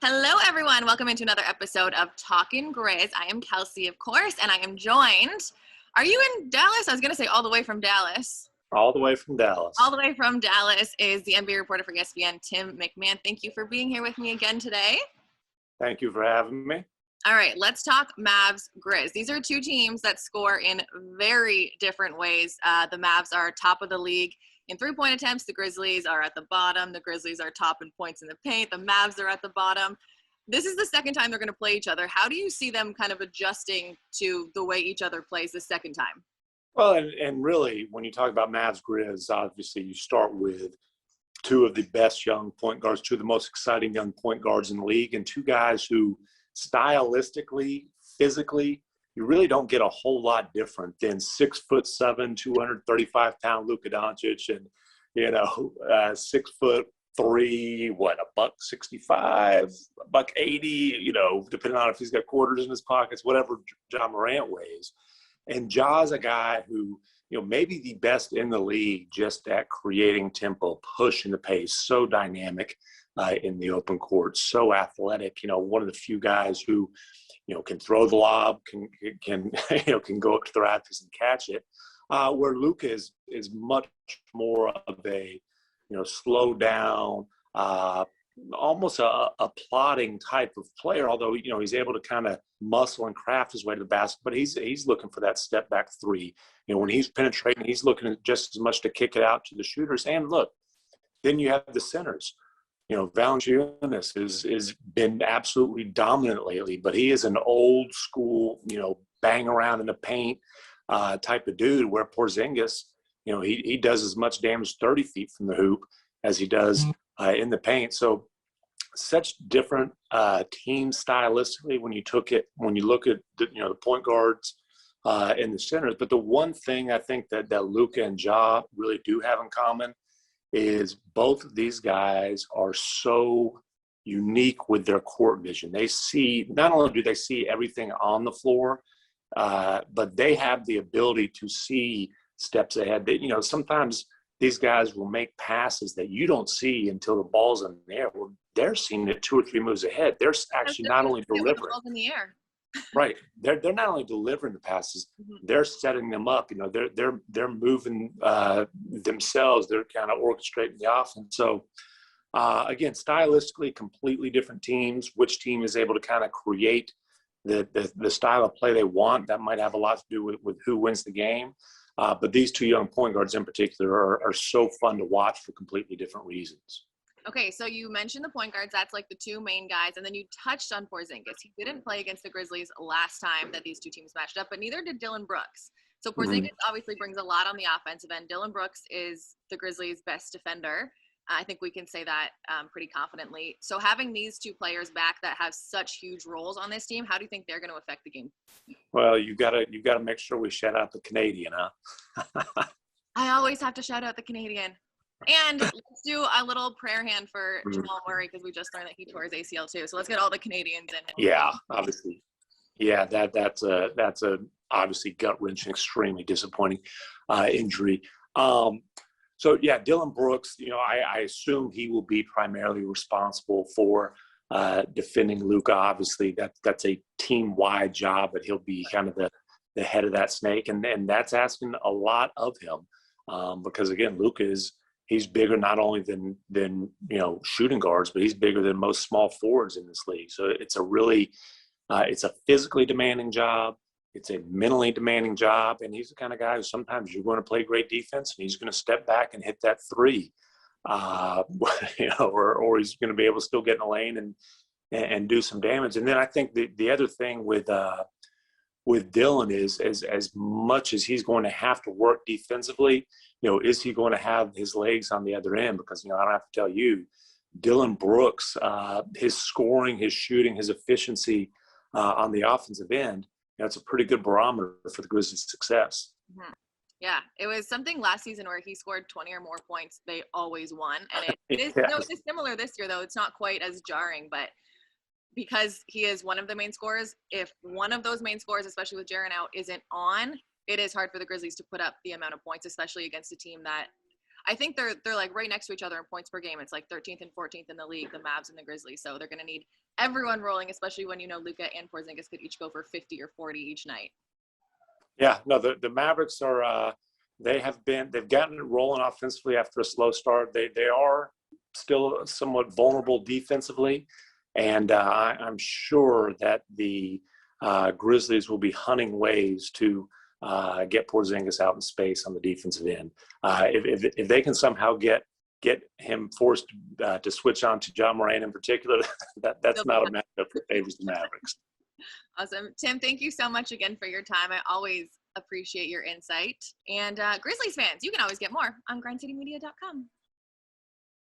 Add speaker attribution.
Speaker 1: Hello, everyone. Welcome into another episode of Talkin Grizz. I am Kelcey, of course, and I am joined. Are you in Dallas? I was going to say all the way from Dallas.
Speaker 2: All the way from Dallas.
Speaker 1: All the way from Dallas is the NBA reporter for ESPN, Tim MacMahon. Thank you for being here with me again today.
Speaker 2: Thank you for having me.
Speaker 1: All right, let's talk Mavs Grizz. These are two teams that score in very different ways. The Mavs are top of the league in three-point attempts. The Grizzlies are at the bottom. The Grizzlies are top in points in the paint. The Mavs are at the bottom. This is the second time they're going to play each other. How do you see them kind of adjusting to the way each other plays the second time?
Speaker 2: Well, and really, when you talk about Mavs Grizz, obviously you start with two of the best young point guards, two of the most exciting young point guards in the league, and two guys who stylistically, physically, you really don't get a whole lot different than 6'7", 235-pound Luka Doncic and, 6'3", $165, $180, depending on if he's got quarters in his pockets, whatever Ja Morant weighs. And Ja's a guy who, maybe the best in the league just at creating tempo, pushing the pace, so dynamic in the open court, so athletic, one of the few guys who, can throw the lob, can go up to the rafters and catch it, where Luka is much more of a, slow down, almost a plodding type of player, although, he's able to kind of muscle and craft his way to the basket, but he's looking for that step back three. When he's penetrating, he's looking just as much to kick it out to the shooters. And look, then you have the centers. Valanciunas is been absolutely dominant lately, but he is an old school, bang around in the paint type of dude, where Porzingis, he does as much damage 30 feet from the hoop as he does in the paint. So such different teams stylistically when you look at the point guards in the centers. But the one thing I think that Luka and Ja really do have in common is both of these guys are so unique with their court vision. They see, not only do they see everything on the floor, but they have the ability to see steps ahead. Sometimes these guys will make passes that you don't see until the ball's in the air. Well, they're seeing it 2 or 3 moves ahead. They're actually not only delivering.
Speaker 1: The ball's in the air.
Speaker 2: Right. They're not only delivering the passes, they're setting them up. They're moving themselves. They're kind of orchestrating the offense. So again, stylistically, completely different teams. Which team is able to kind of create the style of play they want? That might have a lot to do with who wins the game. But these two young point guards in particular are so fun to watch for completely different reasons.
Speaker 1: Okay, so you mentioned the point guards. That's like the two main guys. And then you touched on Porzingis. He didn't play against the Grizzlies last time that these two teams matched up, but neither did Dillon Brooks. So Porzingis obviously brings a lot on the offensive end. Dillon Brooks is the Grizzlies' best defender. I think we can say that pretty confidently. So having these two players back that have such huge roles on this team, how do you think they're going to affect the game?
Speaker 2: Well, you gotta make sure we shout out the Canadian, huh?
Speaker 1: I always have to shout out the Canadian. And let's do a little prayer hand for Jamal Murray, because we just learned that he tore his ACL too. So let's get all the Canadians in.
Speaker 2: Yeah, obviously. Yeah, that's a obviously gut-wrenching, extremely disappointing injury. So yeah, Dillon Brooks, I assume he will be primarily responsible for defending Luka. Obviously, that's a team-wide job, but he'll be kind of the head of that snake, and that's asking a lot of him because again, Luka he's bigger not only than shooting guards, but he's bigger than most small forwards in this league. So it's a really it's a physically demanding job. It's a mentally demanding job, and he's the kind of guy who sometimes you're going to play great defense, and he's going to step back and hit that three, or he's going to be able to still get in the lane and do some damage. And then I think the other thing with Dillon is as much as he's going to have to work defensively, is he going to have his legs on the other end? Because, I don't have to tell you, Dillon Brooks, his scoring, his shooting, his efficiency on the offensive end, it's a pretty good barometer for the Grizzlies' success.
Speaker 1: Mm-hmm. Yeah, it was something last season where he scored 20 or more points. They always won. And it is similar this year, though. It's not quite as jarring, but because he is one of the main scorers, if one of those main scorers, especially with Jaren out, isn't on, it is hard for the Grizzlies to put up the amount of points, especially against a team that I think they're like right next to each other in points per game. It's like 13th and 14th in the league, the Mavs and the Grizzlies. So they're going to need everyone rolling, especially when Luka and Porzingis could each go for 50 or 40 each night.
Speaker 2: Yeah, no, the Mavericks are they've gotten it rolling offensively after a slow start. They are still somewhat vulnerable defensively, and I'm sure that the Grizzlies will be hunting ways to get Porzingis out in space on the defensive end. If they can somehow get him forced to switch on to John Morant in particular, that's not a matchup that favors the Mavericks.
Speaker 1: Awesome. Tim, thank you so much again for your time. I always appreciate your insight. And Grizzlies fans, you can always get more on grindcitymedia.com.